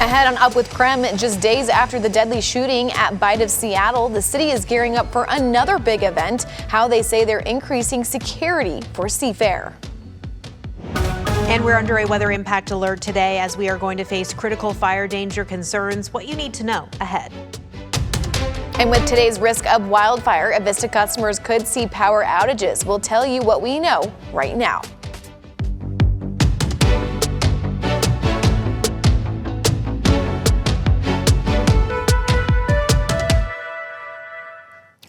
Ahead on Up with KREM, just days after the deadly shooting at Bite of Seattle, the city is gearing up for another big event. How they say they're increasing security for Seafair. And we're under a weather impact alert today as we are going to face critical fire danger concerns. What you need to know ahead. And with today's risk of wildfire, Avista customers could see power outages. We'll tell you what we know right now.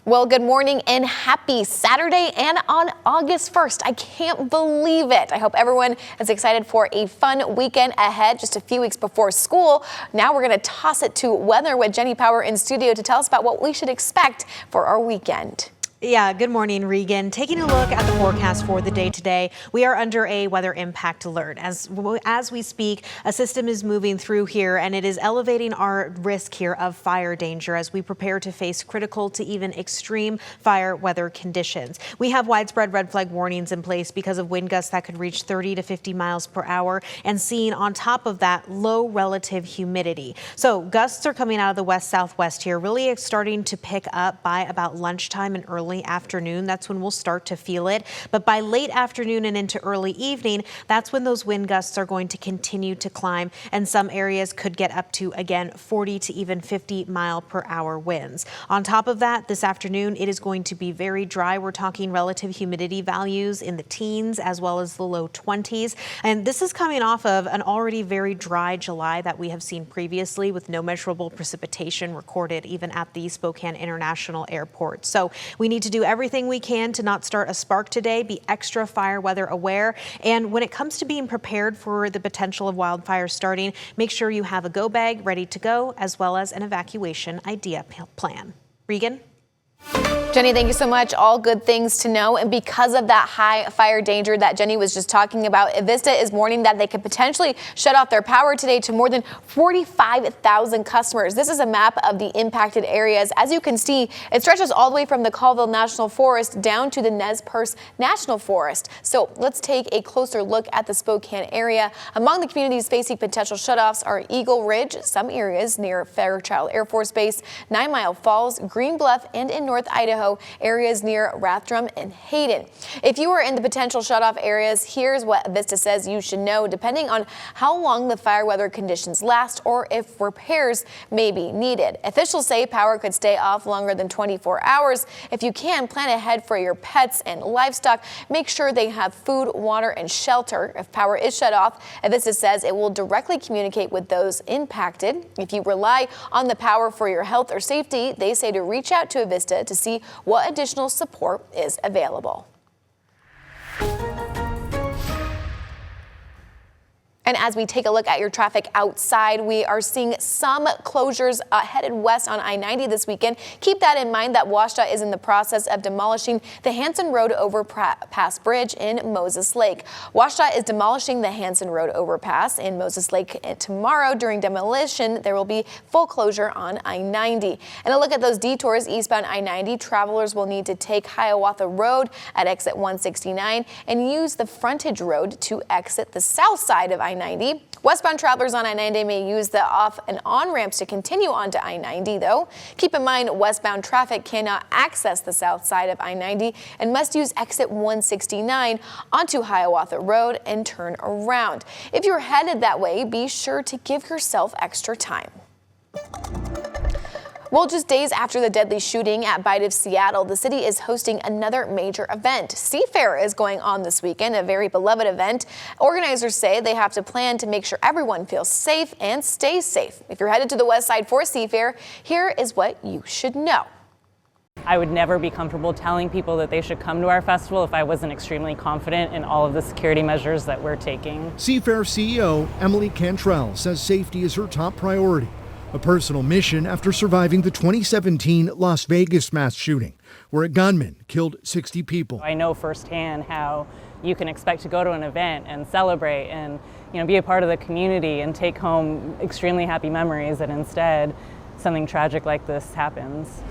Well, good morning and happy Saturday and on August 1st. I can't believe it. I hope everyone is excited for a fun weekend ahead just a few weeks before school. Now we're going to toss it to weather with Jenny Power in studio to tell us about what we should expect for our weekend. Yeah, good morning, Regan. Taking a look at the forecast for the day today, we are under a weather impact alert. As we speak, a system is moving through here and it is elevating our risk here of fire danger as we prepare to face critical to even extreme fire weather conditions. We have widespread red flag warnings in place because of wind gusts that could reach 30 to 50 miles per hour and seeing on top of that low relative humidity. So gusts are coming out of the west-southwest here, really starting to pick up by about lunchtime and early afternoon. That's when we'll start to feel it. But by late afternoon and into early evening, that's when those wind gusts are going to continue to climb. And some areas could get up to, again, 40 to even 50 mile per hour winds. On top of that, this afternoon, it is going to be very dry. We're talking relative humidity values in the teens as well as the low 20s. And this is coming off of an already very dry July that we have seen previously with no measurable precipitation recorded even at the Spokane International Airport. So we need to do everything we can to not start a spark today, be extra fire weather aware. And when it comes to being prepared for the potential of wildfire starting, make sure you have a go bag ready to go, as well as an evacuation idea plan. Regan? Jenny, thank you so much. All good things to know. And because of that high fire danger that Jenny was just talking about, Avista is warning that they could potentially shut off their power today to more than 45,000 customers. This is a map of the impacted areas. As you can see, it stretches all the way from the Colville National Forest down to the Nez Perce National Forest. So let's take a closer look at the Spokane area. Among the communities facing potential shutoffs are Eagle Ridge, some areas near Fairchild Air Force Base, 9 Mile Falls, Green Bluff, and in North Idaho, areas near Rathdrum and Hayden. If you are in the potential shutoff areas, here's what Avista says you should know depending on how long the fire weather conditions last or if repairs may be needed. Officials say power could stay off longer than 24 hours. If you can, plan ahead for your pets and livestock. Make sure they have food, water, and shelter. If power is shut off, Avista says it will directly communicate with those impacted. If you rely on the power for your health or safety, they say to reach out to Avista to see what additional support is available. And as we take a look at your traffic outside, we are seeing some closures headed west on I-90 this weekend. Keep that in mind that WashDOT is in the process of demolishing the Hanson Road Overpass Bridge in Moses Lake. WashDOT is demolishing the Hanson Road Overpass in Moses Lake tomorrow. During demolition, there will be full closure on I-90. And a look at those detours eastbound I-90, travelers will need to take Hiawatha Road at exit 169 and use the frontage road to exit the south side of I-90. Westbound travelers on I-90 may use the off and on ramps to continue onto I-90, though. Keep in mind, westbound traffic cannot access the south side of I-90 and must use exit 169 onto Hiawatha Road and turn around. If you're headed that way, be sure to give yourself extra time. Well, just days after the deadly shooting at Bite of Seattle, the city is hosting another major event. Seafair is going on this weekend, a very beloved event. Organizers say they have to plan to make sure everyone feels safe and stays safe. If you're headed to the west side for Seafair, here is what you should know. I would never be comfortable telling people that they should come to our festival if I wasn't extremely confident in all of the security measures that we're taking. Seafair CEO Emily Cantrell says safety is her top priority. A personal mission after surviving the 2017 Las Vegas mass shooting, where a gunman killed 60 people. I know firsthand how you can expect to go to an event and celebrate and be a part of the community and take home extremely happy memories, and instead something tragic like this happens.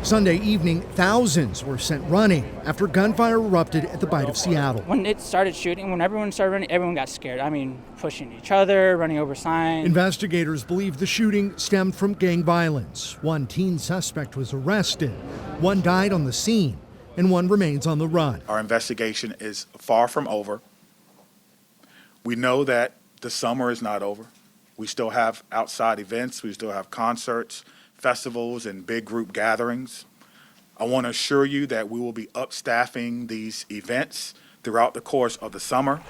Sunday evening, thousands were sent running after gunfire erupted at the Bight of Seattle. When it started shooting, when everyone started running, everyone got scared. I mean, pushing each other, running over signs. Investigators believe the shooting stemmed from gang violence. One teen suspect was arrested, one died on the scene, and one remains on the run. Our investigation is far from over. We know that the summer is not over. We still have outside events, we still have concerts, festivals, and big group gatherings. I want to assure you that we will be upstaffing these events throughout the course of the summer.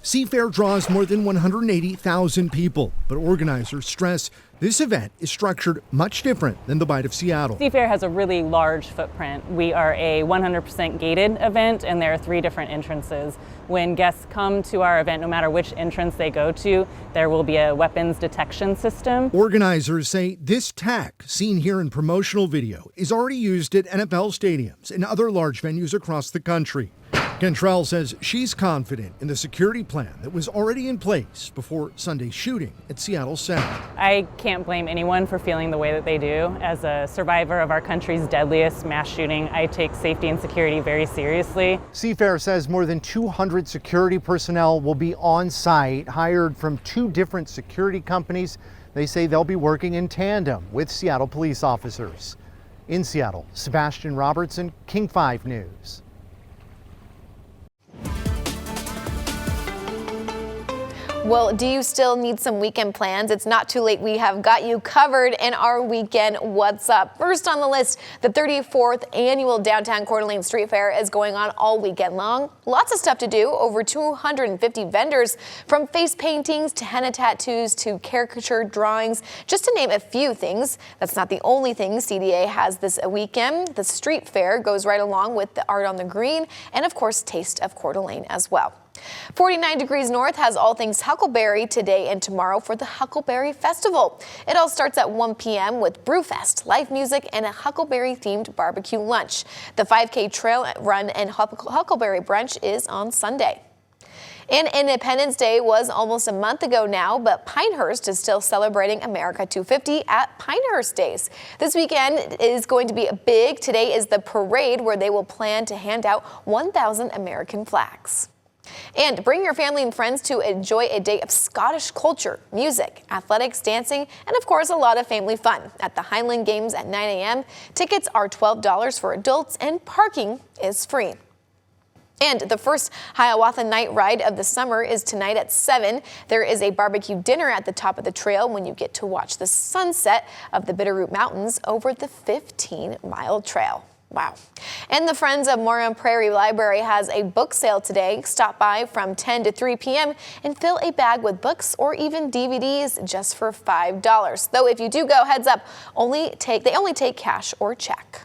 Seafair draws more than 180,000 people, but organizers stress this event is structured much different than the Bight of Seattle. Seafair has a really large footprint. We are a 100% gated event, and there are 3 different entrances. When guests come to our event, no matter which entrance they go to, there will be a weapons detection system. Organizers say this tech, seen here in promotional video, is already used at NFL stadiums and other large venues across the country. Cantrell says she's confident in the security plan that was already in place before Sunday's shooting at Seattle Center. I can't blame anyone for feeling the way that they do. As a survivor of our country's deadliest mass shooting, I take safety and security very seriously. Seafair says more than 200 security personnel will be on site, hired from 2 different security companies. They say they'll be working in tandem with Seattle police officers. In Seattle, Sebastian Robertson, King 5 News. Well, do you still need some weekend plans? It's not too late. We have got you covered in our weekend What's Up. First on the list, the 34th annual Downtown Coeur d'Alene Street Fair is going on all weekend long. Lots of stuff to do. Over 250 vendors, from face paintings to henna tattoos to caricature drawings, just to name a few things. That's not the only thing CDA has this weekend. The Street Fair goes right along with the Art on the Green and, of course, Taste of Coeur d'Alene as well. 49 Degrees North has all things Huckleberry today and tomorrow for the Huckleberry Festival. It all starts at 1 p.m. with Brewfest, live music, and a Huckleberry-themed barbecue lunch. The 5K trail run and Huckleberry brunch is on Sunday. And Independence Day was almost a month ago now, but Pinehurst is still celebrating America 250 at Pinehurst Days. This weekend is going to be big. Today is the parade where they will plan to hand out 1,000 American flags. And bring your family and friends to enjoy a day of Scottish culture, music, athletics, dancing, and of course a lot of family fun at the Highland Games at 9 a.m. Tickets are $12 for adults and parking is free. And the first Hiawatha Night Ride of the summer is tonight at 7. There is a barbecue dinner at the top of the trail when you get to watch the sunset of the Bitterroot Mountains over the 15-mile trail. Wow. And the Friends of Moran Prairie Library has a book sale today. Stop by from 10 to 3 p.m. and fill a bag with books or even DVDs just for $5. Though if you do go, heads up, they only take cash or check.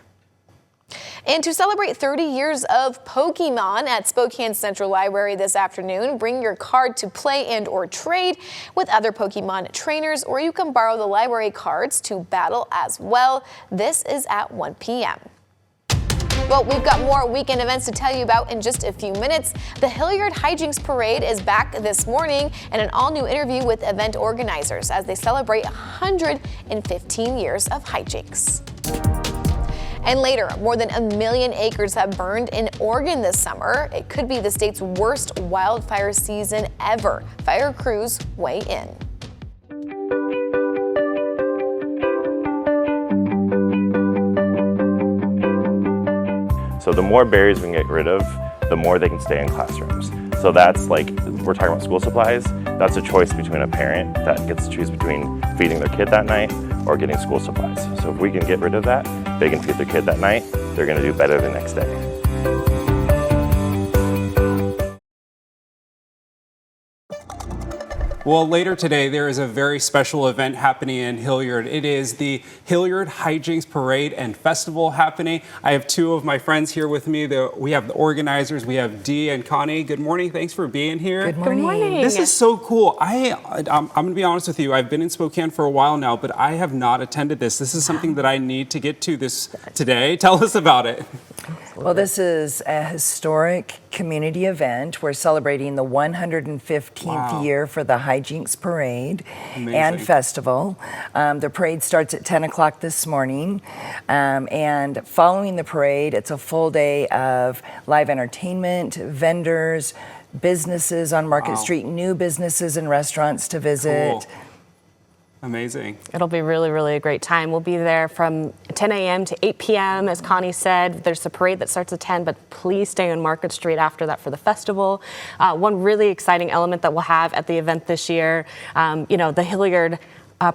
And to celebrate 30 years of Pokemon at Spokane Central Library this afternoon, bring your card to play and or trade with other Pokemon trainers, or you can borrow the library cards to battle as well. This is at 1 p.m. Well, we've got more weekend events to tell you about in just a few minutes. The Hillyard Hi-Jinx parade is back this morning, and an all-new interview with event organizers as they celebrate 115 years of hijinks. And later, more than 1 million acres have burned in Oregon this summer. It could be the state's worst wildfire season ever. Fire crews weigh in. So the more berries we can get rid of, the more they can stay in classrooms. So that's like, we're talking about school supplies, that's a choice between a parent that gets to choose between feeding their kid that night or getting school supplies. So if we can get rid of that, they can feed their kid that night, they're gonna do better the next day. Well, later today, there is a very special event happening in Hilliard. It is the Hillyard Hi-Jinx Parade and Festival happening. I have 2 of my friends here with me. We have the organizers. We have Dee and Connie. Good morning. Thanks for being here. Good morning. Good morning. This is so cool. I'm going to be honest with you. I've been in Spokane for a while now, but I have not attended this. This is something that I need to get to today. Tell us about it. Well, this is a historic community event. We're celebrating the 115th year for the Hi-Jinx parade Amazing. and festival. The parade starts at 10 o'clock this morning. And following the parade, it's a full day of live entertainment, vendors, businesses on Market Street, new businesses and restaurants to visit. Cool. Amazing. It'll be really, really a great time. We'll be there from 10 a.m. to 8 p.m. As Connie said, there's a parade that starts at 10, but please stay on Market Street after that for the festival. One really exciting element that we'll have at the event this year, the Hillyard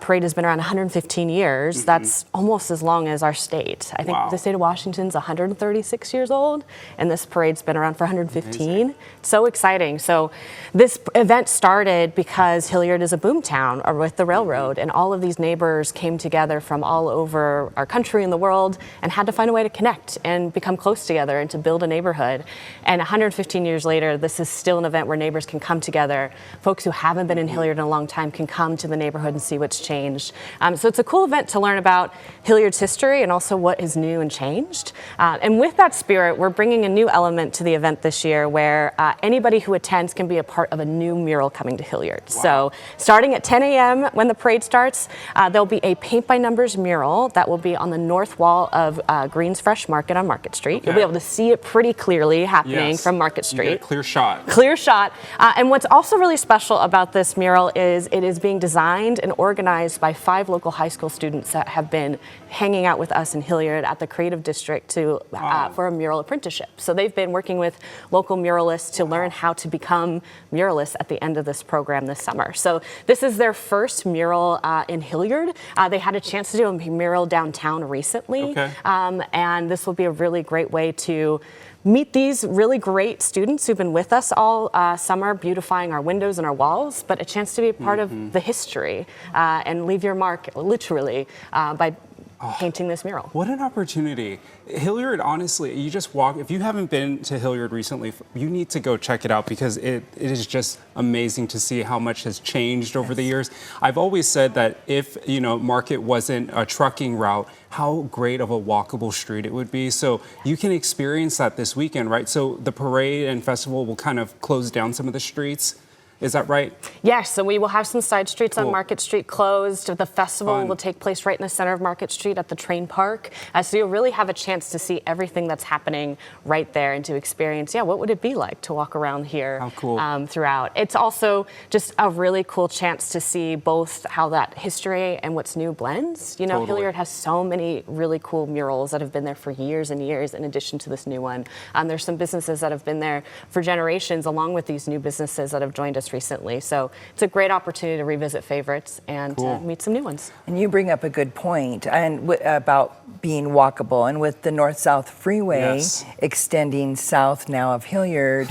parade has been around 115 years. That's almost as long as our state. I think the state of Washington's 136 years old, and this parade's been around for 115. Amazing. So exciting. So this event started because Hillyard is a boom town with the railroad, and all of these neighbors came together from all over our country and the world and had to find a way to connect and become close together and to build a neighborhood. And 115 years later, this is still an event where neighbors can come together. Folks who haven't been in Hillyard in a long time can come to the neighborhood and see what's changed. So it's a cool event to learn about Hillyard's history and also what is new and changed. And with that spirit, we're bringing a new element to the event this year where anybody who attends can be a part of a new mural coming to Hillyard. Wow. So starting at 10 a.m. when the parade starts, there'll be a paint by numbers mural that will be on the north wall of Green's Fresh Market on Market Street. Okay. You'll be able to see it pretty clearly happening from Market Street. You get a clear shot. Clear shot. And what's also really special about this mural is it is being designed and organized by 5 local high school students that have been hanging out with us in Hillyard at the Creative District for a mural apprenticeship. So they've been working with local muralists to learn how to become muralists at the end of this program this summer. So this is their first mural in Hillyard. They had a chance to do a mural downtown recently, and this will be a really great way to meet these really great students who've been with us all summer, beautifying our windows and our walls, but a chance to be a part of the history and leave your mark, literally, by painting this mural. What an opportunity. Hillyard, honestly, you just walk, if you haven't been to Hillyard recently, you need to go check it out because it is just amazing to see how much has changed over the years. I've always said that if, Market wasn't a trucking route, how great of a walkable street it would be. So you can experience that this weekend, right? So the parade and festival will kind of close down some of the streets. Is that right? Yes, so we will have some side streets on Market Street closed. The festival will take place right in the center of Market Street at the train park. So you'll really have a chance to see everything that's happening right there and to experience, what would it be like to walk around here throughout. It's also just a really cool chance to see both how that history and what's new blends. Hillyard has so many really cool murals that have been there for years and years in addition to this new one. There's some businesses that have been there for generations along with these new businesses that have joined us recently. So it's a great opportunity to revisit favorites and meet some new ones. And you bring up a good point about being walkable. And with the North-South Freeway extending south now of Hillyard,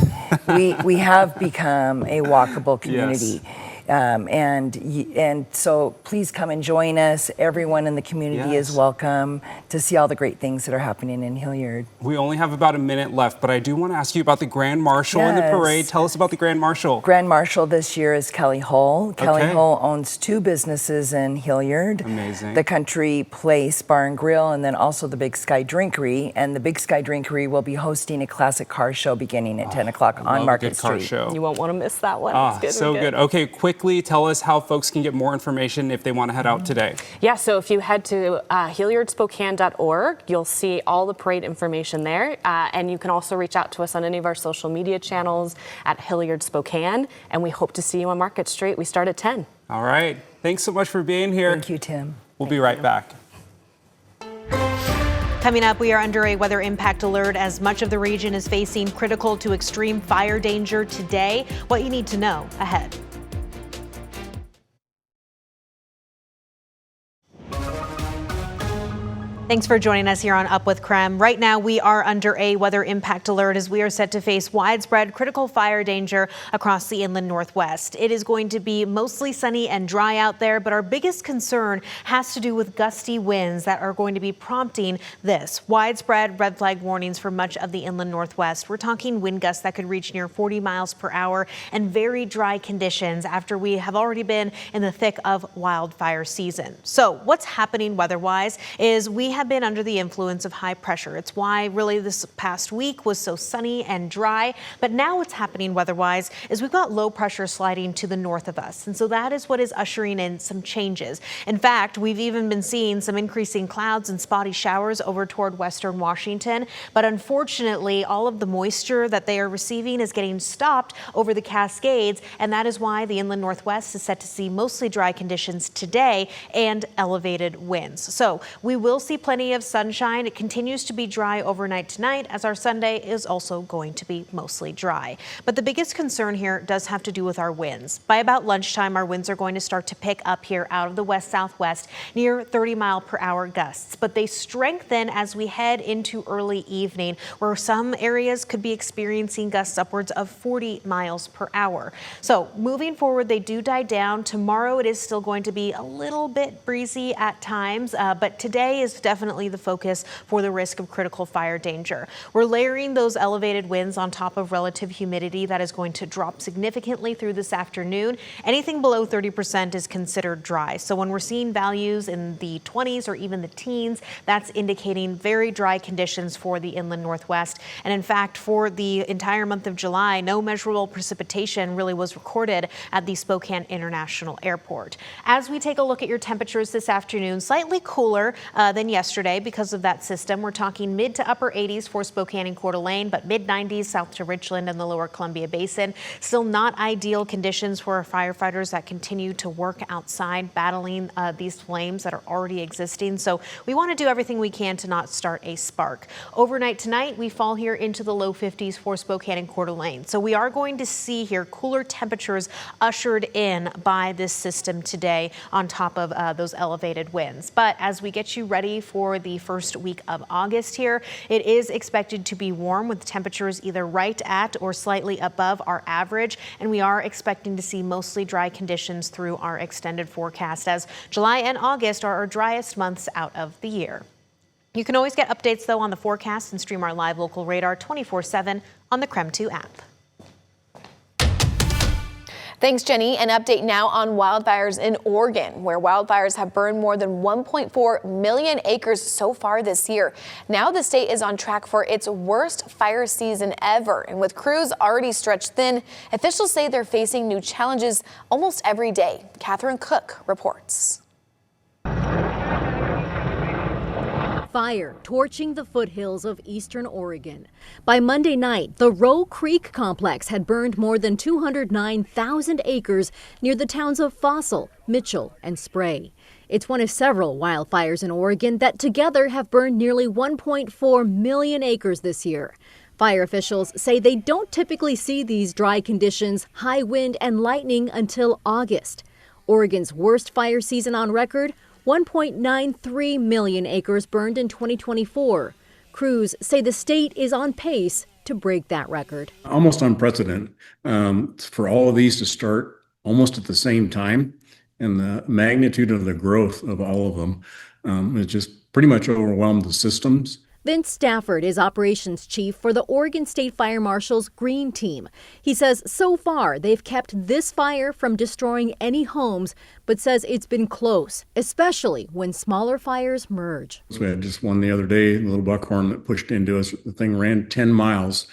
we have become a walkable community. And so please come and join us. Everyone in the community is welcome to see all the great things that are happening in Hillyard. We only have about a minute left, but I do want to ask you about the Grand Marshal and the parade. Tell us about the Grand Marshal. Grand Marshal this year is Kelly Hull. Kelly Hull owns 2 businesses in Hillyard. Amazing. The Country Place Bar and Grill, and then also the Big Sky Drinkery. And the Big Sky Drinkery will be hosting a classic car show beginning at 10 o'clock on Market Street. Car show. You won't want to miss that one. It's so good. Okay, quickly tell us how folks can get more information if they want to head out today. Yeah, so if you head to HillyardSpokane.org, you'll see all the parade information there. And you can also reach out to us on any of our social media channels at Hillyard Spokane. And we hope to see you on Market Street. We start at 10. All right. Thanks so much for being here. Thank you, Tim. We'll be right back. Coming up, we are under a weather impact alert as much of the region is facing critical to extreme fire danger today. What you need to know ahead. Thanks for joining us here on Up with KREM. Right now, we are under a weather impact alert as we are set to face widespread critical fire danger across the inland Northwest. It is going to be mostly sunny and dry out there, but our biggest concern has to do with gusty winds that are going to be prompting this. Widespread red flag warnings for much of the inland Northwest. We're talking wind gusts that could reach near 40 miles per hour and very dry conditions after we have already been in the thick of wildfire season. So what's happening weather-wise is we have been under the influence of high pressure. It's why really this past week was so sunny and dry. But now what's happening weather-wise is we've got low pressure sliding to the north of us. And so that is what is ushering in some changes. In fact, we've even been seeing some increasing clouds and spotty showers over toward western Washington. But unfortunately, all of the moisture that they are receiving is getting stopped over the Cascades. And that is why the inland northwest is set to see mostly dry conditions today and elevated winds. So we will see plenty of sunshine. It continues to be dry overnight tonight, as our Sunday is also going to be mostly dry. But the biggest concern here does have to do with our winds. By about lunchtime, our winds are going to start to pick up here out of the west-southwest near 30-mile-per-hour gusts. But they strengthen as we head into early evening, where some areas could be experiencing gusts upwards of 40 miles per hour. So moving forward, they do die down. Tomorrow, it is still going to be a little bit breezy at times, but today is definitely the focus for the risk of critical fire danger. We're layering those elevated winds on top of relative humidity that is going to drop significantly through this afternoon. Anything below 30% is considered dry. So when we're seeing values in the 20s or even the teens, that's indicating very dry conditions for the inland northwest. And in fact, for the entire month of July, no measurable precipitation really was recorded at the Spokane International Airport. As we take a look at your temperatures this afternoon, slightly cooler than yesterday because of that system. We're talking mid to upper 80s for Spokane and Coeur d'Alene, but mid 90s south to Richland and the lower Columbia Basin. Still not ideal conditions for our firefighters that continue to work outside battling these flames that are already existing. So we want to do everything we can to not start a spark. Overnight tonight, we fall here into the low 50s for Spokane and Coeur d'Alene. So we are going to see here cooler temperatures ushered in by this system today on top of those elevated winds. But as we get you ready for the first week of August here, it is expected to be warm with temperatures either right at or slightly above our average. And we are expecting to see mostly dry conditions through our extended forecast, as July and August are our driest months out of the year. You can always get updates though on the forecast and stream our live local radar 24/7 on the KREM 2 app. Thanks, Jenny. An update now on wildfires in Oregon, where wildfires have burned more than 1.4 million acres so far this year. Now the state is on track for its worst fire season ever. And with crews already stretched thin, officials say they're facing new challenges almost every day. Catherine Cook reports. Fire torching the foothills of eastern Oregon. By Monday night, the Roe Creek complex had burned more than 209,000 acres near the towns of Fossil, Mitchell, and Spray. It's one of several wildfires in Oregon that together have burned nearly 1.4 million acres this year. Fire officials say they don't typically see these dry conditions, high wind, and lightning until August. Oregon's worst fire season on record, 1.93 million acres burned in 2024. Crews say the state is on pace to break that record. Almost unprecedented for all of these to start almost at the same time, and the magnitude of the growth of all of them has just pretty much overwhelmed the systems. Vince Stafford is operations chief for the Oregon State Fire Marshal's Green Team. He says so far they've kept this fire from destroying any homes, but says it's been close, especially when smaller fires merge. So we had just one the other day, a little buckhorn that pushed into us. The thing ran 10 miles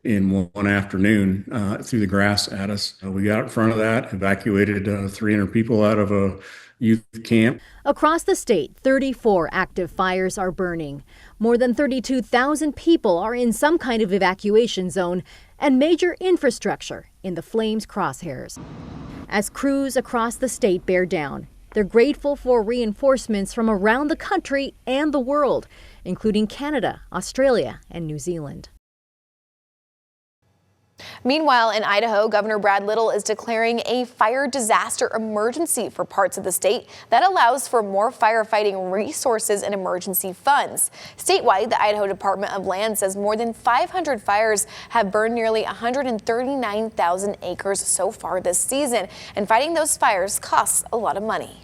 in one afternoon through the grass at us. We got in front of that, evacuated 300 people out of a youth camp. Across the state, 34 active fires are burning. More than 32,000 people are in some kind of evacuation zone, and major infrastructure in the flames' crosshairs. As crews across the state bear down, they're grateful for reinforcements from around the country and the world, including Canada, Australia, and New Zealand. Meanwhile, in Idaho, Governor Brad Little is declaring a fire disaster emergency for parts of the state that allows for more firefighting resources and emergency funds. Statewide, the Idaho Department of Land says more than 500 fires have burned nearly 139,000 acres so far this season, and fighting those fires costs a lot of money.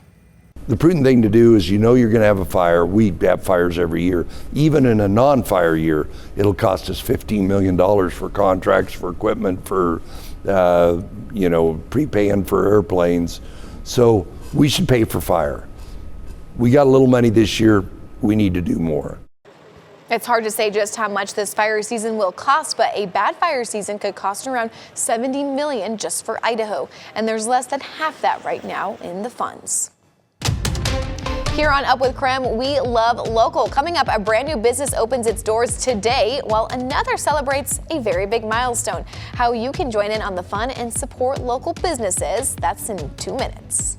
The prudent thing to do is, you know, you're going to have a fire. We have fires every year. Even in a non-fire year, it'll cost us $15 million for contracts, for equipment, for, prepaying for airplanes. So we should pay for fire. We got a little money this year. we need to do more. It's hard to say just how much this fire season will cost, but a bad fire season could cost around $70 million just for Idaho. And there's less than half that right now in the funds. Here on Up with KREM, we love local. Coming up, a brand new business opens its doors today, while another celebrates a very big milestone. How you can join in on the fun and support local businesses, that's in 2 minutes.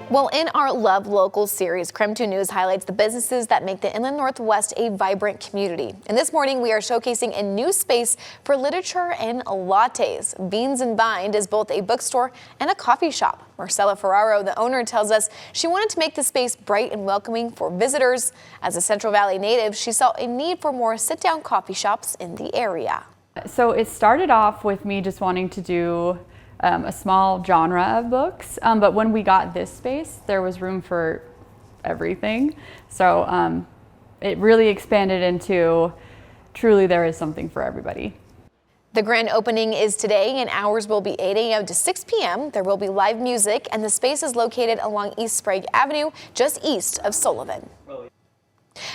Well, in our Love Local series, KREM 2 News highlights the businesses that make the Inland Northwest a vibrant community. And this morning, we are showcasing a new space for literature and lattes. Beans and Bind is both a bookstore and a coffee shop. Marcella Ferraro, the owner, tells us she wanted to make the space bright and welcoming for visitors. As a Central Valley native, she saw a need for more sit-down coffee shops in the area. So it started off with me just wanting to do a small genre of books, but when we got this space, there was room for everything. So it really expanded into truly there is something for everybody. The grand opening is today, and hours will be 8 a.m. to 6 p.m. There will be live music, and the space is located along East Sprague Avenue, just east of Sullivan.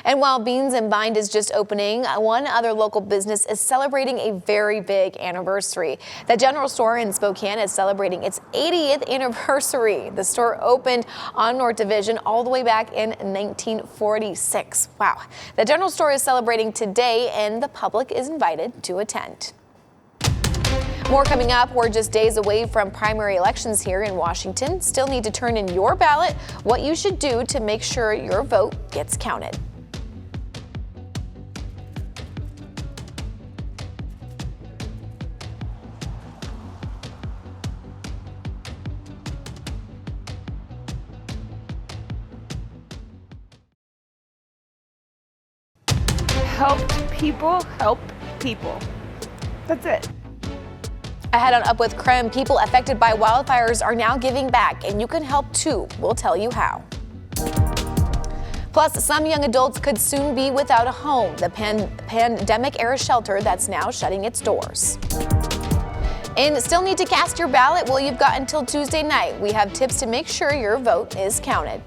And while Beans and Bind is just opening, one other local business is celebrating a very big anniversary. The general store in Spokane is celebrating its 80th anniversary. The store opened on North Division all the way back in 1946. Wow. The general store is celebrating today, and the public is invited to attend. More coming up. We're just days away from primary elections here in Washington. Still need to turn in your ballot, what you should do to make sure your vote gets counted. Helped people help people. That's it. Ahead on Up with KREM, people affected by wildfires are now giving back, and you can help too. We'll tell you how. Plus, some young adults could soon be without a home. The pandemic-era shelter that's now shutting its doors. And still need to cast your ballot? Well, you've got until Tuesday night. We have tips to make sure your vote is counted.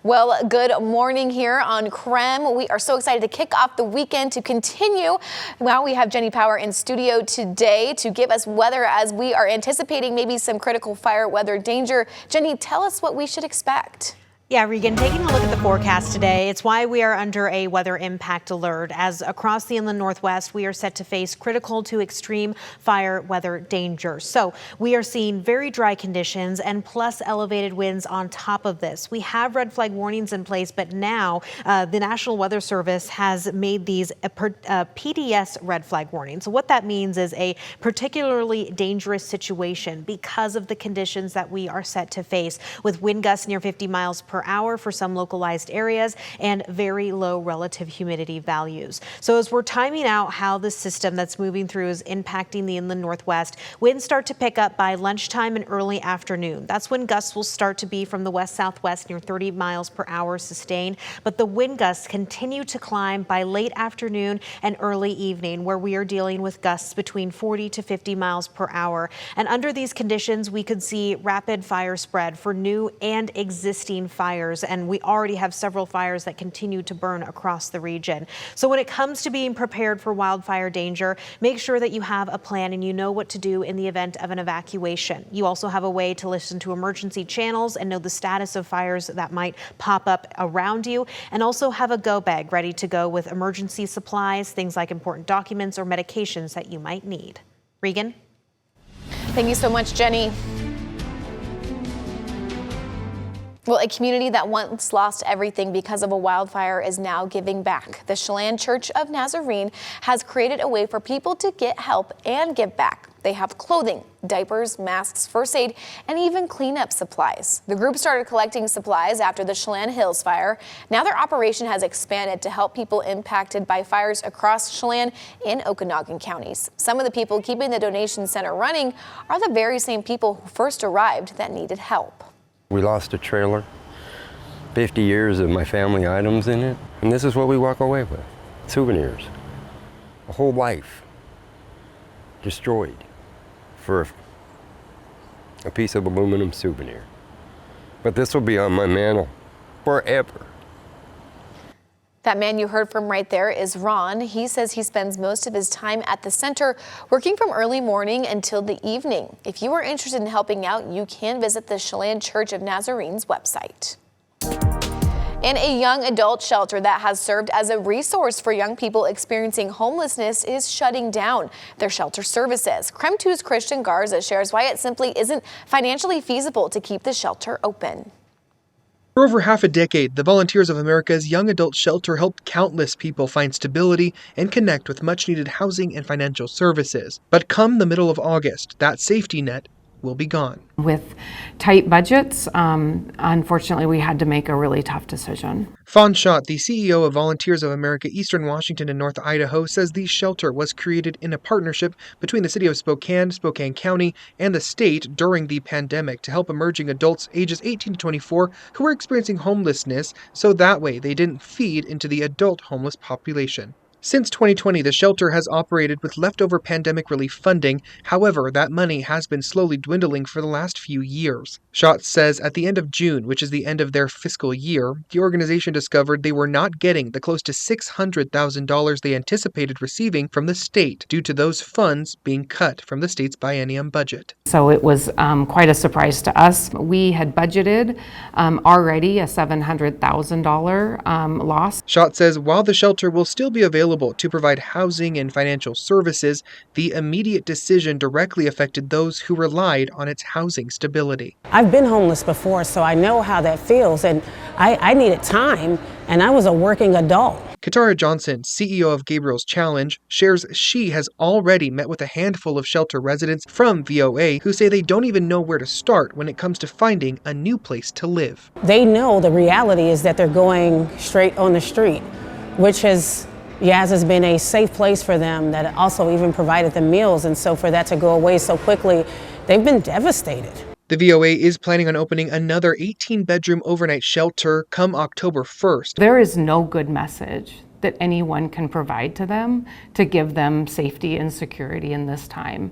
Well, good morning here on KREM. We are so excited to kick off the weekend, to continue. Well, we have Jenny Power in studio today to give us weather as we are anticipating maybe some critical fire weather danger. Jenny, tell us what we should expect. Yeah, Regan, taking a look at the forecast today, it's why we are under a weather impact alert, as across the Inland Northwest, we are set to face critical to extreme fire weather danger. So we are seeing very dry conditions and plus elevated winds on top of this. We have red flag warnings in place, but now the National Weather Service has made these PDS red flag warnings. So what that means is a particularly dangerous situation because of the conditions that we are set to face, with wind gusts near 50 miles per hour for some localized areas and very low relative humidity values. So as we're timing out how the system that's moving through is impacting the Inland Northwest, winds start to pick up by lunchtime and early afternoon. That's when gusts will start to be from the west-southwest near 30 miles per hour sustained, but the wind gusts continue to climb by late afternoon and early evening, where we are dealing with gusts between 40 to 50 miles per hour. And under these conditions, we could see rapid fire spread for new and existing fires, and we already have several fires that continue to burn across the region. So when it comes to being prepared for wildfire danger, make sure that you have a plan and you know what to do in the event of an evacuation. You also have a way to listen to emergency channels and know the status of fires that might pop up around you, and also have a go bag ready to go with emergency supplies, things like important documents or medications that you might need. Regan? Thank you so much, Jenny. Well, a community that once lost everything because of a wildfire is now giving back. The Chelan Church of Nazarene has created a way for people to get help and give back. They have clothing, diapers, masks, first aid, and even cleanup supplies. The group started collecting supplies after the Chelan Hills fire. Now their operation has expanded to help people impacted by fires across Chelan and Okanagan counties. Some of the people keeping the donation center running are the very same people who first arrived that needed help. We lost a trailer 50 years of my family items in it. And this is what we walk away with. Souvenirs. A whole life destroyed for a piece of aluminum souvenir. But this will be on my mantle forever. That man you heard from right there is Ron. He says he spends most of his time at the center, working from early morning until the evening. If you are interested in helping out, you can visit the Chelan Church of Nazarene's website. And a young adult shelter that has served as a resource for young people experiencing homelessness is shutting down their shelter services. KREM 2's Christian Garza shares why it simply isn't financially feasible to keep the shelter open. For over half a decade, the Volunteers of America's Young Adult Shelter helped countless people find stability and connect with much-needed housing and financial services. But come the middle of August, that safety net will be gone. With tight budgets, unfortunately, we had to make a really tough decision. Fawn Schott, the CEO of Volunteers of America Eastern Washington and North Idaho, says the shelter was created in a partnership between the city of Spokane, Spokane County, and the state during the pandemic to help emerging adults ages 18 to 24 who were experiencing homelessness, so that way they didn't feed into the adult homeless population. Since 2020, the shelter has operated with leftover pandemic relief funding. However, that money has been slowly dwindling for the last few years. Schott says at the end of June, which is the end of their fiscal year, the organization discovered they were not getting the close to $600,000 they anticipated receiving from the state due to those funds being cut from the state's biennium budget. So it was quite a surprise to us. We had budgeted already a $700,000 loss. Schott says while the shelter will still be available to provide housing and financial services, the immediate decision directly affected those who relied on its housing stability. I've been homeless before, so I know how that feels, and I needed time, and I was a working adult. Katara Johnson, CEO of Gabriel's Challenge, shares she has already met with a handful of shelter residents from VOA who say they don't even know where to start when it comes to finding a new place to live. They know the reality is that they're going straight on the street, which has been a safe place for them, that also even provided them meals, and so for that to go away so quickly, they've been devastated. The VOA is planning on opening another 18-bedroom overnight shelter come October 1st. There is no good message that anyone can provide to them to give them safety and security in this time.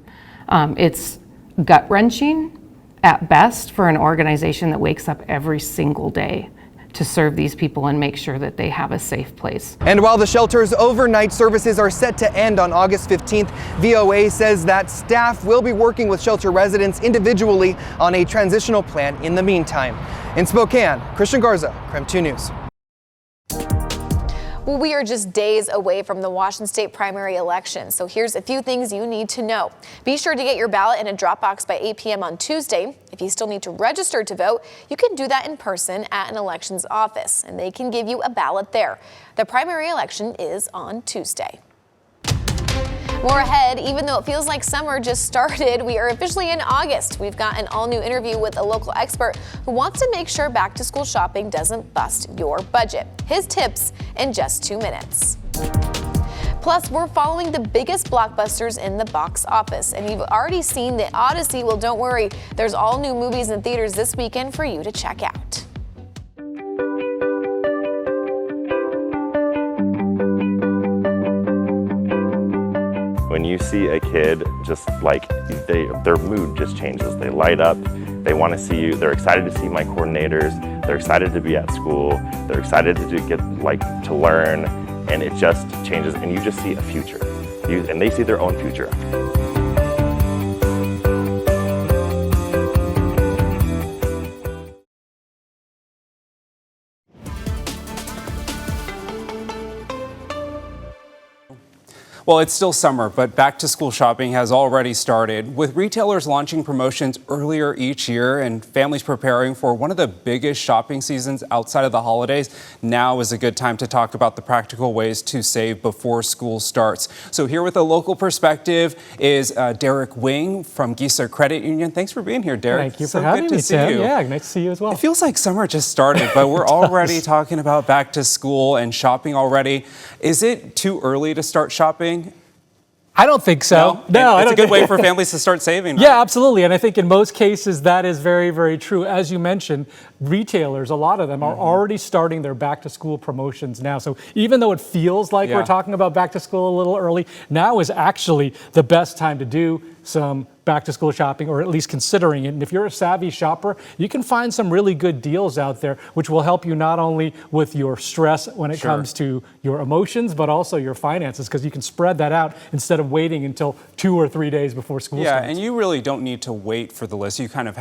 It's gut-wrenching at best for an organization that wakes up every single day to serve these people and make sure that they have a safe place. And while the shelter's overnight services are set to end on August 15th, VOA says that staff will be working with shelter residents individually on a transitional plan in the meantime. In Spokane, Christian Garza, KREM 2 News. Well, we are just days away from the Washington State primary election, so here's a few things you need to know. Be sure to get your ballot in a drop box by 8 p.m. on Tuesday. If you still need to register to vote, you can do that in person at an elections office, and they can give you a ballot there. The primary election is on Tuesday. More ahead, even though it feels like summer just started, we are officially in August. We've got an all-new interview with a local expert who wants to make sure back-to-school shopping doesn't bust your budget. His tips in just 2 minutes. Plus, we're following the biggest blockbusters in the box office, and you've already seen The Odyssey. Well, don't worry, there's all new movies in theaters this weekend for you to check out. When you see a kid just like their mood just changes. They light up, they want to see you, they're excited to see my coordinators, they're excited to be at school, they're excited to to learn, and it just changes, and you just see a future. And they see their own future. Well, it's still summer, but back-to-school shopping has already started, with retailers launching promotions earlier each year and families preparing for one of the biggest shopping seasons outside of the holidays. Now is a good time to talk about the practical ways to save before school starts. So here with a local perspective is Derek Wing from Geisler Credit Union. Thanks for being here, Derek. Thank you for having me, Tim. Yeah, nice to see you as well. It feels like summer just started, but we're already talking about back to school and shopping already. Is it too early to start shopping? I don't think so. No, it's a good way for families to start saving. Yeah, absolutely. And I think in most cases that is very, very true. As you mentioned, retailers, a lot of them are already starting their back to school promotions now. So even though it feels like we're talking about back to school a little early, now is actually the best time to do some back to school shopping, or at least considering it. And if you're a savvy shopper, you can find some really good deals out there, which will help you not only with your stress when it comes to your emotions, but also your finances, because you can spread that out instead of waiting until 2 or 3 days before school starts. Yeah, and you really don't need to wait for the list. You kind of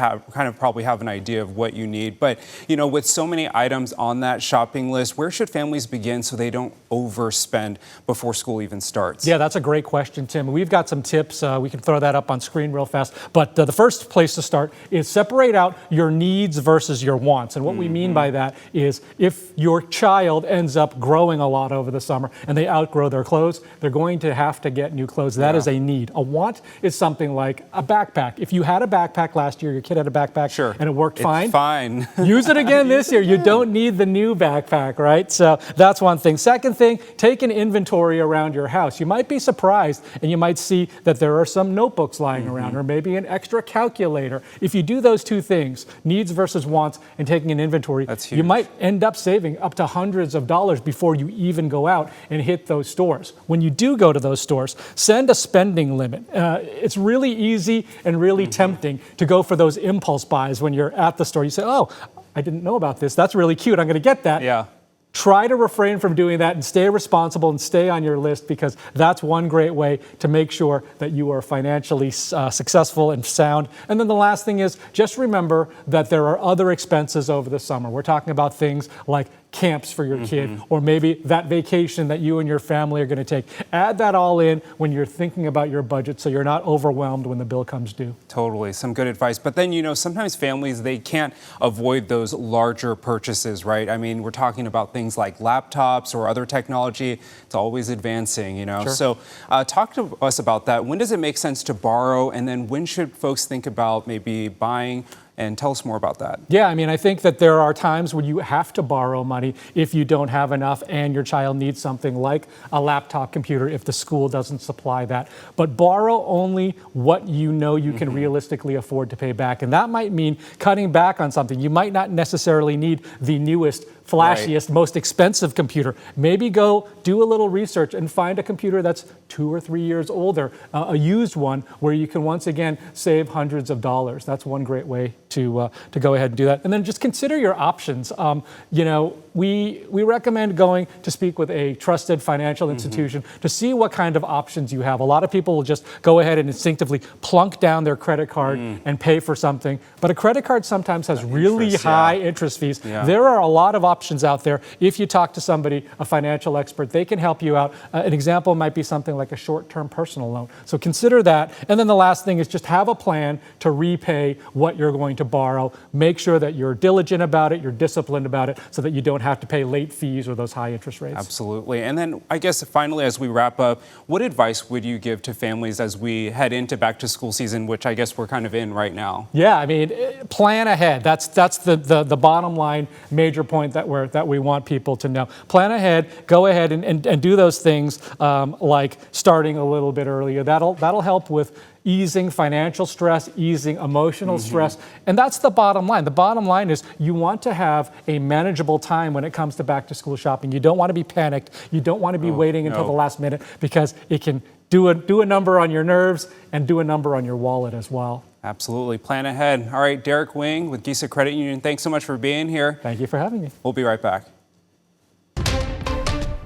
probably have an idea of what you need. But, you know, with so many items on that shopping list, where should families begin so they don't overspend before school even starts? Yeah, that's a great question, Tim. We've got some tips. We can throw that up on screen real fast. But the first place to start is separate out your needs versus your wants. And what we mean by that is if your child ends up growing a lot over the summer and they outgrow their clothes, they're going to have to get new clothes. That is a need. A want is something like a backpack. If you had a backpack last year, your kid had a backpack and it worked fine. Use it again this year. You don't need the new backpack, right? So that's one thing. Second thing, take an inventory around your house. You might be surprised and you might see that there are some notebooks lying around, or maybe an extra calculator. If you do those two things, needs versus wants, and taking an inventory, you might end up saving up to hundreds of dollars before you even go out and hit those stores. When you do go to those stores, send a spending limit. It's really easy and really tempting to go for those impulse buys when you're at the store. You say, oh, I didn't know about this. That's really cute. I'm going to get that. Yeah. Try to refrain from doing that and stay responsible and stay on your list, because that's one great way to make sure that you are financially successful and sound. And then the last thing is just remember that there are other expenses over the summer. We're talking about things like camps for your kid, or maybe that vacation that you and your family are going to take. Add that all in when you're thinking about your budget so you're not overwhelmed when the bill comes due. Totally, some good advice. But then, you know, sometimes families, they can't avoid those larger purchases, right? I mean, we're talking about things like laptops or other technology. It's always advancing, you know. So talk to us about that. When does it make sense to borrow? And then when should folks think about maybe buying? And tell us more about that. Yeah, I mean, I think that there are times when you have to borrow money if you don't have enough and your child needs something like a laptop computer if the school doesn't supply that. But borrow only what you know you can realistically afford to pay back. And that might mean cutting back on something. You might not necessarily need the newest, flashiest, most expensive computer. Maybe go do a little research and find a computer that's 2 or 3 years older, a used one, where you can once again save hundreds of dollars. That's one great way to go ahead and do that. And then just consider your options. You know, we recommend going to speak with a trusted financial institution to see what kind of options you have. A lot of people will just go ahead and instinctively plunk down their credit card and pay for something. But a credit card sometimes has really high interest fees. There are a lot of options out there. If you talk to somebody, a financial expert, they can help you out. An example might be something like a short-term personal loan. So consider that. And then the last thing is just have a plan to repay what you're going to borrow. Make sure that you're diligent about it, you're disciplined about it, so that you don't have to pay late fees or those high interest rates. Absolutely. And then I guess finally, as we wrap up, what advice would you give to families as we head into back to school season, which I guess we're kind of in right now? Yeah, I mean, plan ahead. That's the bottom line major point that we want people to know. Plan ahead, go ahead and do those things like starting a little bit earlier. That'll help with easing financial stress, easing emotional stress. And that's the bottom line. The bottom line is you want to have a manageable time when it comes to back to school shopping. You don't want to be panicked. You don't want to be waiting until the last minute, because it can do a number on your nerves and do a number on your wallet as well. Absolutely. Plan ahead. All right, Derek Wing with Gisa Credit Union, thanks so much for being here. Thank you for having me. We'll be right back.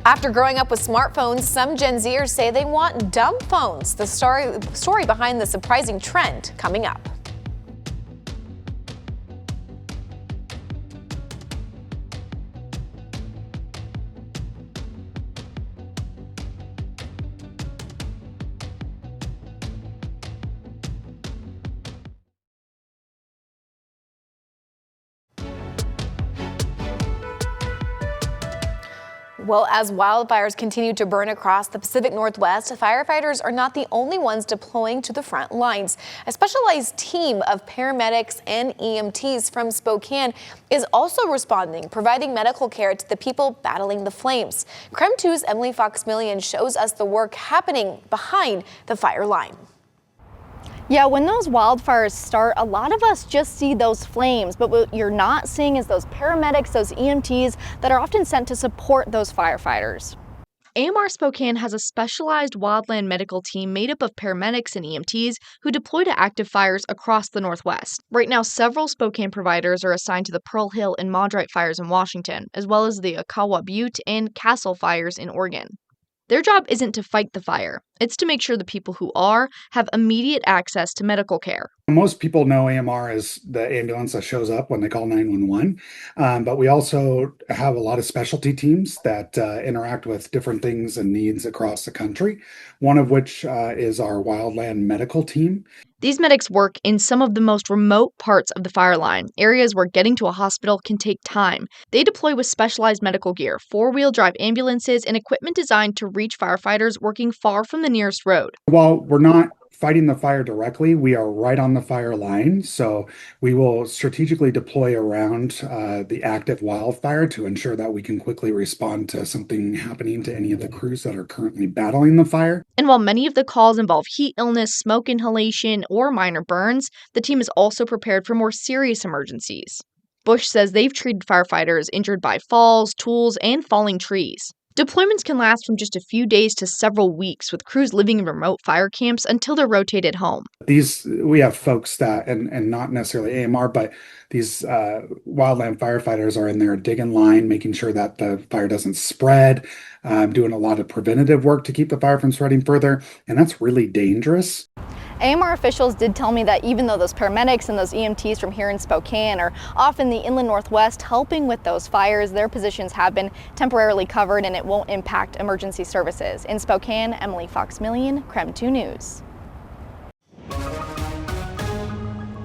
After growing up with smartphones, some Gen Zers say they want dumb phones. The story behind the surprising trend coming up. Well, as wildfires continue to burn across the Pacific Northwest, firefighters are not the only ones deploying to the front lines. A specialized team of paramedics and EMTs from Spokane is also responding, providing medical care to the people battling the flames. KREM 2's Emily Fox-Millian shows us the work happening behind the fire line. Yeah, when those wildfires start, a lot of us just see those flames, but what you're not seeing is those paramedics, those EMTs that are often sent to support those firefighters. AMR Spokane has a specialized wildland medical team made up of paramedics and EMTs who deploy to active fires across the Northwest. Right now, several Spokane providers are assigned to the Pearl Hill and Maudrite fires in Washington, as well as the Akawa Butte and Castle fires in Oregon. Their job isn't to fight the fire. It's to make sure the people who are have immediate access to medical care. Most people know AMR as the ambulance that shows up when they call 911, but we also have a lot of specialty teams that interact with different things and needs across the country, one of which is our wildland medical team. These medics work in some of the most remote parts of the fire line, areas where getting to a hospital can take time. They deploy with specialized medical gear, four-wheel drive ambulances, and equipment designed to reach firefighters working far from the nearest road. While we're not fighting the fire directly, we are right on the fire line, so we will strategically deploy around the active wildfire to ensure that we can quickly respond to something happening to any of the crews that are currently battling the fire. And while many of the calls involve heat illness, smoke inhalation, or minor burns, the team is also prepared for more serious emergencies. Bush says they've treated firefighters injured by falls, tools, and falling trees. Deployments can last from just a few days to several weeks, with crews living in remote fire camps until they're rotated home. We have folks that, and not necessarily AMR, but these wildland firefighters are in there digging line, making sure that the fire doesn't spread, doing a lot of preventative work to keep the fire from spreading further, and that's really dangerous. AMR officials did tell me that even though those paramedics and those EMTs from here in Spokane are off in the inland Northwest helping with those fires, their positions have been temporarily covered and it won't impact emergency services. In Spokane, Emily Fox-Millian, KREM 2 News.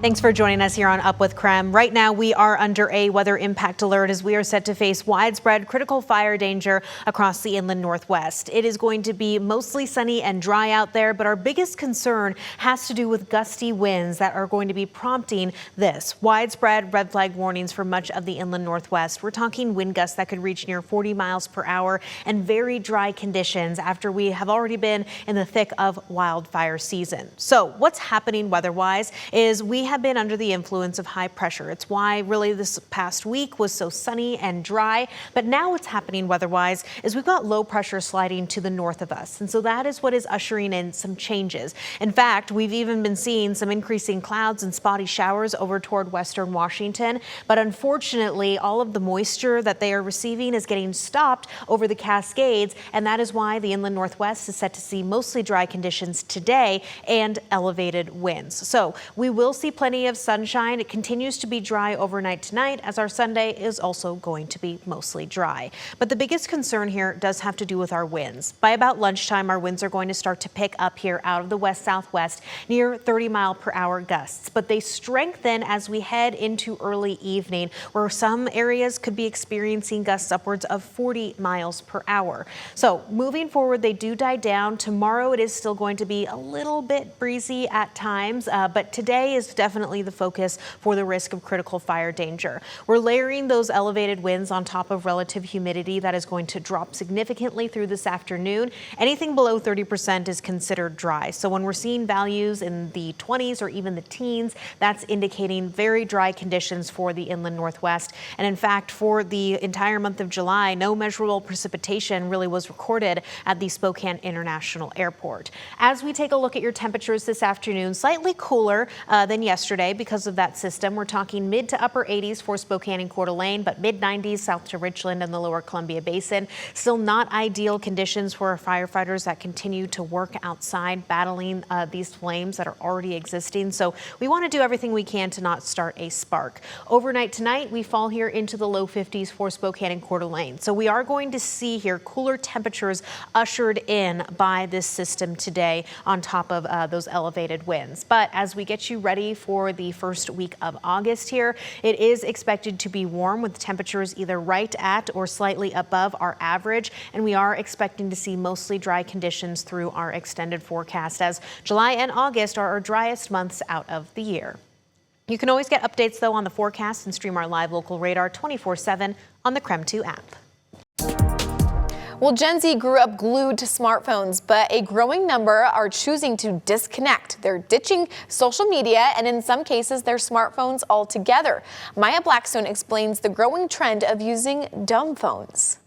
Thanks for joining us here on Up with KREM. Right now, we are under a weather impact alert as we are set to face widespread critical fire danger across the inland Northwest. It is going to be mostly sunny and dry out there, but our biggest concern has to do with gusty winds that are going to be prompting this. Widespread red flag warnings for much of the inland Northwest. We're talking wind gusts that could reach near 40 miles per hour and very dry conditions after we have already been in the thick of wildfire season. So what's happening weather-wise is we have been under the influence of high pressure. It's why really this past week was so sunny and dry. But now what's happening weather-wise is we've got low pressure sliding to the north of us. And so that is what is ushering in some changes. In fact, we've even been seeing some increasing clouds and spotty showers over toward western Washington. But unfortunately, all of the moisture that they are receiving is getting stopped over the Cascades. And that is why the inland Northwest is set to see mostly dry conditions today and elevated winds. So we will see plenty of sunshine. It continues to be dry overnight tonight, as our Sunday is also going to be mostly dry. But the biggest concern here does have to do with our winds. By about lunchtime, our winds are going to start to pick up here out of the west-southwest near 30-mile-per-hour gusts. But they strengthen as we head into early evening, where some areas could be experiencing gusts upwards of 40 miles per hour. So moving forward, they do die down. Tomorrow, it is still going to be a little bit breezy at times, but today is definitely the focus for the risk of critical fire danger. We're layering those elevated winds on top of relative humidity that is going to drop significantly through this afternoon. Anything below 30% is considered dry. So when we're seeing values in the 20s or even the teens, that's indicating very dry conditions for the inland Northwest. And in fact, for the entire month of July, no measurable precipitation really was recorded at the Spokane International Airport. As we take a look at your temperatures this afternoon, slightly cooler than yesterday because of that system. We're talking mid to upper 80s for Spokane and Coeur d'Alene, but mid 90s south to Richland and the lower Columbia Basin. Still not ideal conditions for our firefighters that continue to work outside battling these flames that are already existing. So we want to do everything we can to not start a spark. Overnight tonight, we fall here into the low 50s for Spokane and Coeur d'Alene. So we are going to see here cooler temperatures ushered in by this system today on top of those elevated winds. But as we get you ready for the first week of August here. It is expected to be warm with temperatures either right at or slightly above our average, and we are expecting to see mostly dry conditions through our extended forecast, as July and August are our driest months out of the year. You can always get updates, though, on the forecast and stream our live local radar 24/7 on the KREM 2 app. Well, Gen Z grew up glued to smartphones, but a growing number are choosing to disconnect. They're ditching social media and in some cases their smartphones altogether. Maya Blackstone explains the growing trend of using dumb phones.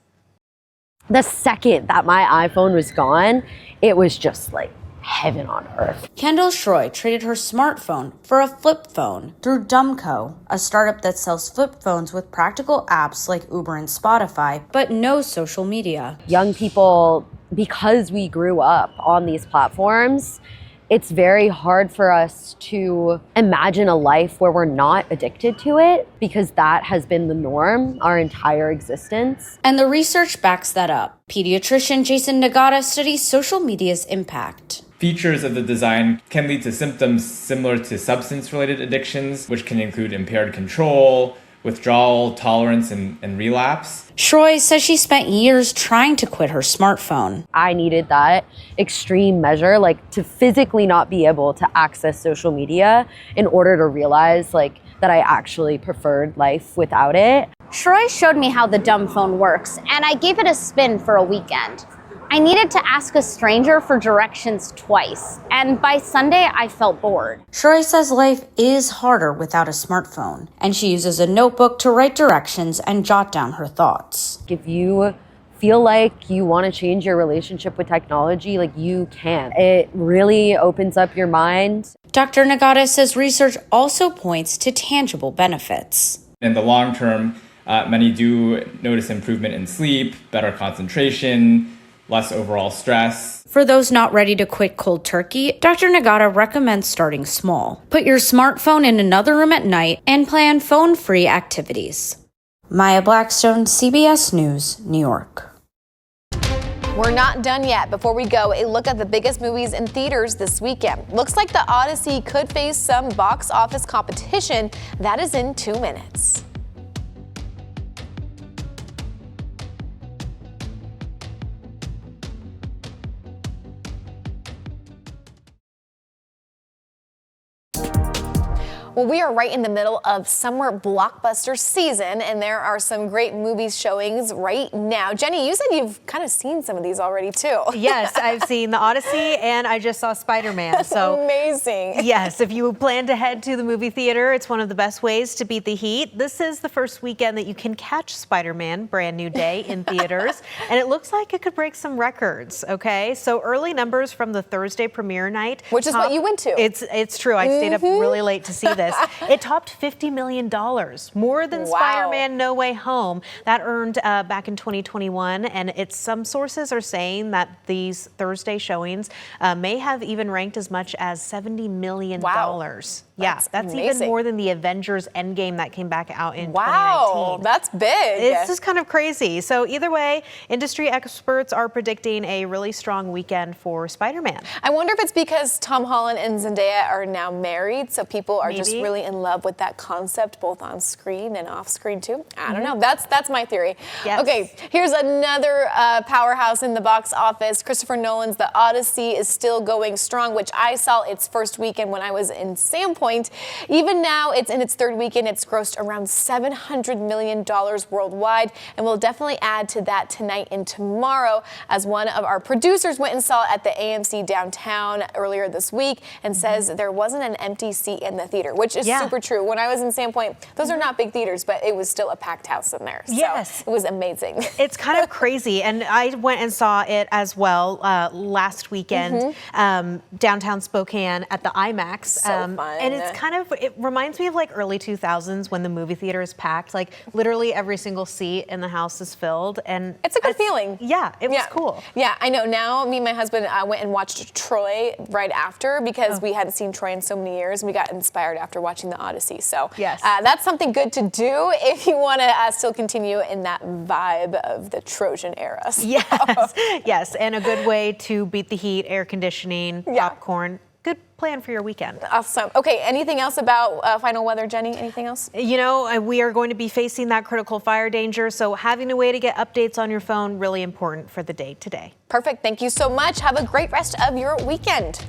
The second that my iPhone was gone, it was just like heaven on earth. Kendall Schroy traded her smartphone for a flip phone through Dumbco, a startup that sells flip phones with practical apps like Uber and Spotify, but no social media. Young people, because we grew up on these platforms, it's very hard for us to imagine a life where we're not addicted to it, because that has been the norm our entire existence. And the research backs that up. Pediatrician Jason Nagata studies social media's impact. Features of the design can lead to symptoms similar to substance-related addictions, which can include impaired control, withdrawal, tolerance, and relapse. Schroy says she spent years trying to quit her smartphone. I needed that extreme measure, like to physically not be able to access social media in order to realize like that I actually preferred life without it. Schroy showed me how the dumb phone works, and I gave it a spin for a weekend. I needed to ask a stranger for directions twice, and by Sunday I felt bored. Schroy says life is harder without a smartphone, and she uses a notebook to write directions and jot down her thoughts. If you feel like you want to change your relationship with technology, like you can. It really opens up your mind. Dr. Nagata says research also points to tangible benefits. In the long term, many do notice improvement in sleep, better concentration, less overall stress. For those not ready to quit cold turkey, Dr. Nagata recommends starting small. Put your smartphone in another room at night and plan phone-free activities. Maya Blackstone, CBS News, New York. We're not done yet. Before we go, a look at the biggest movies in theaters this weekend. Looks like The Odyssey could face some box office competition. That is in 2 minutes. Well, we are right in the middle of summer blockbuster season, and there are some great movies showings right now. Jenny, you said you've kind of seen some of these already, too. Yes, I've seen The Odyssey, and I just saw Spider-Man. So amazing. Yes, if you plan to head to the movie theater, it's one of the best ways to beat the heat. This is the first weekend that you can catch Spider-Man, Brand New Day, in theaters, and it looks like it could break some records, okay? So early numbers from the Thursday premiere night. Which is what you went to. It's true. I stayed up really late to see this. It topped $50 million, more than Spider-Man No Way Home. That earned back in 2021, and some sources are saying that these Thursday showings may have even ranked as much as $70 million. Wow. Yeah, that's amazing. Even more than the Avengers Endgame that came back out in 2019. Wow, that's big. It's just kind of crazy. So either way, industry experts are predicting a really strong weekend for Spider-Man. I wonder if it's because Tom Holland and Zendaya are now married, so people are just really in love with that concept, both on screen and off screen too. I don't know. That's my theory. Yes. Okay, here's another powerhouse in the box office. Christopher Nolan's The Odyssey is still going strong, which I saw its first weekend when I was in Sandpoint. Even now, it's in its third weekend. It's grossed around $700 million worldwide, and we'll definitely add to that tonight and tomorrow, as one of our producers went and saw it at the AMC downtown earlier this week and says there wasn't an empty seat in the theater, which is super true. When I was in Sandpoint, those are not big theaters, but it was still a packed house in there. Yes. So it was amazing. It's kind of crazy, and I went and saw it as well last weekend downtown Spokane at the IMAX. So fun. And it's it reminds me of like early 2000s when the movie theater is packed. Like literally every single seat in the house is filled, and it's a good feeling. Yeah, it was cool. Yeah, I know. Now, me and my husband went and watched Troy right after because we hadn't seen Troy in so many years, and we got inspired after watching The Odyssey. So yes, that's something good to do if you want to still continue in that vibe of the Trojan era. So. Yes, yes, and a good way to beat the heat, air conditioning, popcorn. good plan for your weekend. Awesome. Okay, anything else about final weather, Jenny? Anything else? You know, we are going to be facing that critical fire danger, so having a way to get updates on your phone, really important for the day today. Perfect. Thank you so much. Have a great rest of your weekend.